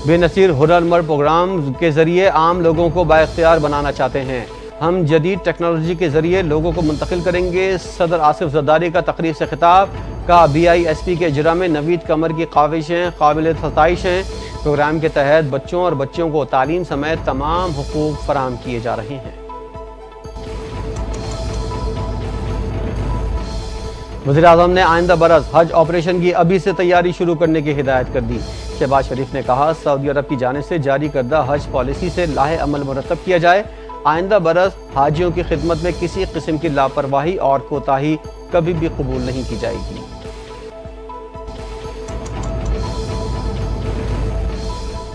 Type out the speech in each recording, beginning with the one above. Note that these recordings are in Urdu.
بے نظیر ہنرمند پروگرام کے ذریعے عام لوگوں کو بااختیار بنانا چاہتے ہیں۔ ہم جدید ٹیکنالوجی کے ذریعے لوگوں کو منتقل کریں گے۔ صدر آصف زرداری کا تقریب سے خطاب، کا BISP کے اجرا میں نوید قمر کی کاوشیں قابل ستائش ہیں۔ پروگرام کے تحت بچوں اور بچیوں کو تعلیم سمیت تمام حقوق فراہم کیے جا رہے ہیں۔ وزیر اعظم نے آئندہ برس حج آپریشن کی ابھی سے تیاری شروع کرنے کی ہدایت کر دی۔ شہباز شریف نے کہا، سعودی عرب کی جانب سے جاری کردہ حج پالیسی سے لاہ عمل مرتب کیا جائے۔ آئندہ برس حاجیوں کی خدمت میں کسی قسم کی لاپرواہی اور کوتاہی کبھی بھی قبول نہیں کی جائے گی۔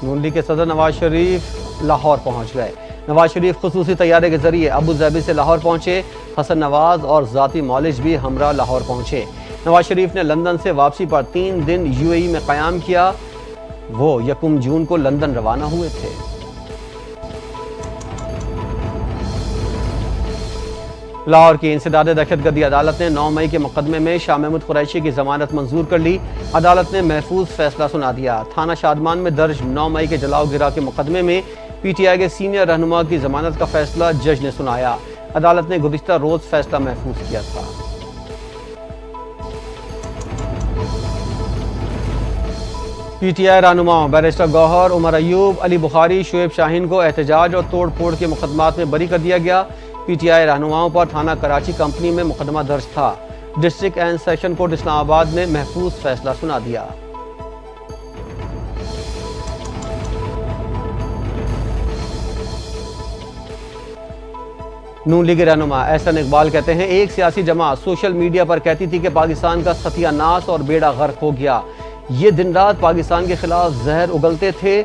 نون لیگ کے صدر نواز شریف لاہور پہنچ گئے۔ نواز شریف خصوصی طیارے کے ذریعے ابوظہبی سے لاہور پہنچے۔ حسن نواز اور ذاتی معالج بھی ہمراہ لاہور پہنچے۔ نواز شریف نے لندن سے واپسی پر 3 دن UAE میں قیام کیا۔ وہ 1 جون کو لندن روانہ ہوئے تھے۔ لاہور کی انسداد دہشت گردی عدالت نے 9 مئی کے مقدمے میں شاہ محمود قریشی کی ضمانت منظور کر لی۔ عدالت نے محفوظ فیصلہ سنا دیا۔ تھانہ شادمان میں درج 9 مئی کے جلاؤ گرا کے مقدمے میں PTI کے سینئر رہنما کی ضمانت کا فیصلہ جج نے سنایا۔ عدالت نے گزشتہ روز فیصلہ محفوظ کیا تھا۔ PTI رہنماؤں بیرسٹر گوہر، عمر ایوب، علی بخاری، شعیب شاہین کو احتجاج اور توڑ پھوڑ کے مقدمات میں بری کر دیا گیا۔ PTI رہنماؤں پر تھانہ کراچی کمپنی میں مقدمہ درج تھا۔ ڈسٹرکٹ اینڈ سیشن کورٹ اسلام آباد نے محفوظ فیصلہ سنا دیا۔ نون لیگ رہنما احسن اقبال کہتے ہیں، ایک سیاسی جماعت سوشل میڈیا پر کہتی تھی کہ پاکستان کا ستیہ ناش اور بیڑا غرق ہو گیا۔ یہ دن رات پاکستان کے خلاف زہر اگلتے تھے۔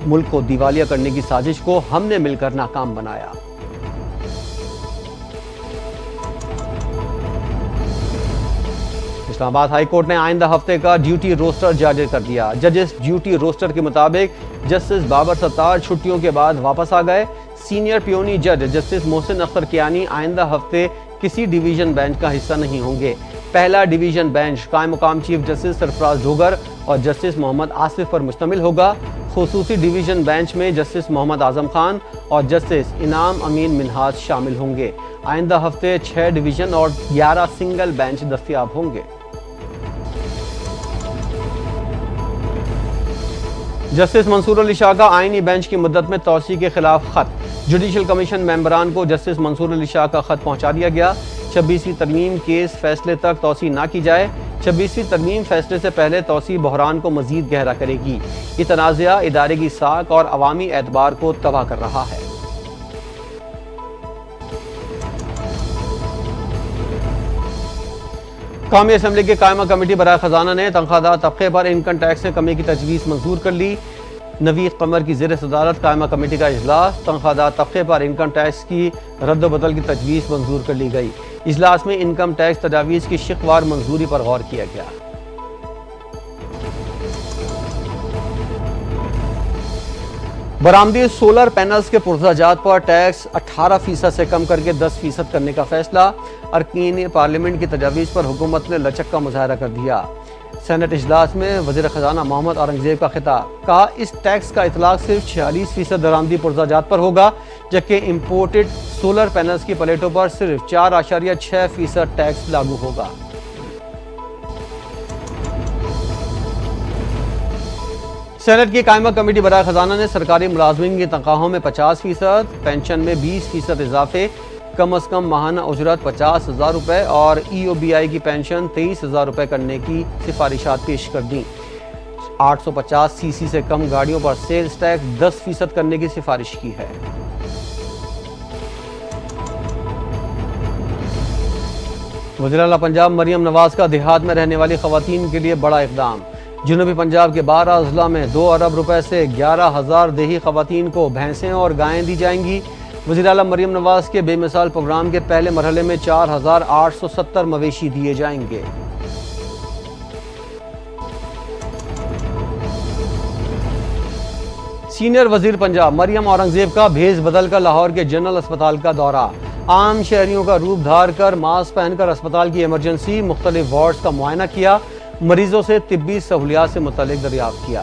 ملک کو دیوالیہ کرنے کی سازش کو ہم نے مل کر ناکام بنایا۔ اسلام آباد ہائی کورٹ نے آئندہ ہفتے کا ڈیوٹی روسٹر جاری کر دیا۔ ججز ڈیوٹی روسٹر کے مطابق جسٹس بابر ستار چھٹیوں کے بعد واپس آ گئے۔ سینئر پیونی جج جسٹس محسن اختر کیانی آئندہ ہفتے کسی ڈویژن بینچ کا حصہ نہیں ہوں گے۔ پہلا ڈویژن بینچ قائم مقام چیف جسٹس سرفراز ڈوگر اور جسٹس محمد آصف پر مشتمل ہوگا۔ خصوصی ڈویژن بینچ میں جسٹس محمد اعظم خان اور جسٹس انعام امین منہاج شامل ہوں گے۔ آئندہ ہفتے 6 ڈویژن اور 11 سنگل بینچ دستیاب ہوں گے۔ جسٹس منصور علی شاہ کا آئینی بینچ کی مدت میں توسیع کے خلاف خط۔ جوڈیشل کمیشن ممبران کو جسٹس منصور علی شاہ کا خط پہنچا دیا گیا۔ 26ویں ترمیم کیس فیصلے تک توسیع نہ کی جائے۔ 26ویں ترمیم فیصلے سے پہلے توسیع بحران کو مزید گہرا کرے گی۔ یہ تنازعہ ادارے کی ساکھ اور عوامی اعتبار کو تباہ کر رہا ہے۔ قومی اسمبلی کی قائمہ کمیٹی برائے خزانہ نے تنخواہ دار طبقے پر انکم ٹیکس میں کمی کی تجویز منظور کر لی۔ نوید قمر کی زیر صدارت قائمہ کمیٹی کا اجلاس، تنخواہ دار طبقے پر انکم ٹیکس کی رد و بدل کی تجویز منظور کر لی گئی۔ اجلاس میں انکم ٹیکس تجاویز کی شق وار منظوری پر غور کیا گیا۔ برآمدی سولر پینلز کے پرزہ جات پر ٹیکس 18% سے کم کر کے 10% کرنے کا فیصلہ۔ ارکین پارلیمنٹ کی تجاویز پر حکومت نے لچک کا مظاہرہ کر دیا۔ سینٹ اجلاس میں وزیر خزانہ محمد اورنگزیب کا خطاب، کہا اس ٹیکس کا اطلاق صرف 46% برآمدی پرزہ جات پر ہوگا، جبکہ امپورٹڈ سولر پینلز کی پلیٹوں پر صرف 4.6% ٹیکس لاگو ہوگا۔ سینٹ کی قائمہ کمیٹی برائے خزانہ نے سرکاری ملازمین کی تنخواہوں میں 50%، پینشن میں 20% اضافے، کم از کم ماہانہ اجرت 50,000 روپے اور EOBI کی پینشن 23,000 روپے کرنے کی سفارشات پیش کر دیں۔ 850 cc سے کم گاڑیوں پر سیلز ٹیکس 10% کرنے کی سفارش کی ہے۔ وزیر اعلیٰ پنجاب مریم نواز کا دیہات میں رہنے والی خواتین کے لیے بڑا اقدام۔ جنوبی پنجاب کے 12 اضلاع میں 2 ارب روپے سے 11,000 دیہی خواتین کو بھینسیں اور گائیں دی جائیں گی۔ وزیر اعلیٰ مریم نواز کے بے مثال پروگرام کے پہلے مرحلے میں 4,870 مویشی دیے جائیں گے۔ سینئر وزیر پنجاب مریم اورنگزیب کا بھیس بدل کر لاہور کے جنرل اسپتال کا دورہ۔ عام شہریوں کا روپ دھار کر ماسک پہن کر اسپتال کی ایمرجنسی مختلف وارڈز کا معائنہ کیا، مریضوں سے طبی سہولیات سے متعلق دریافت کیا۔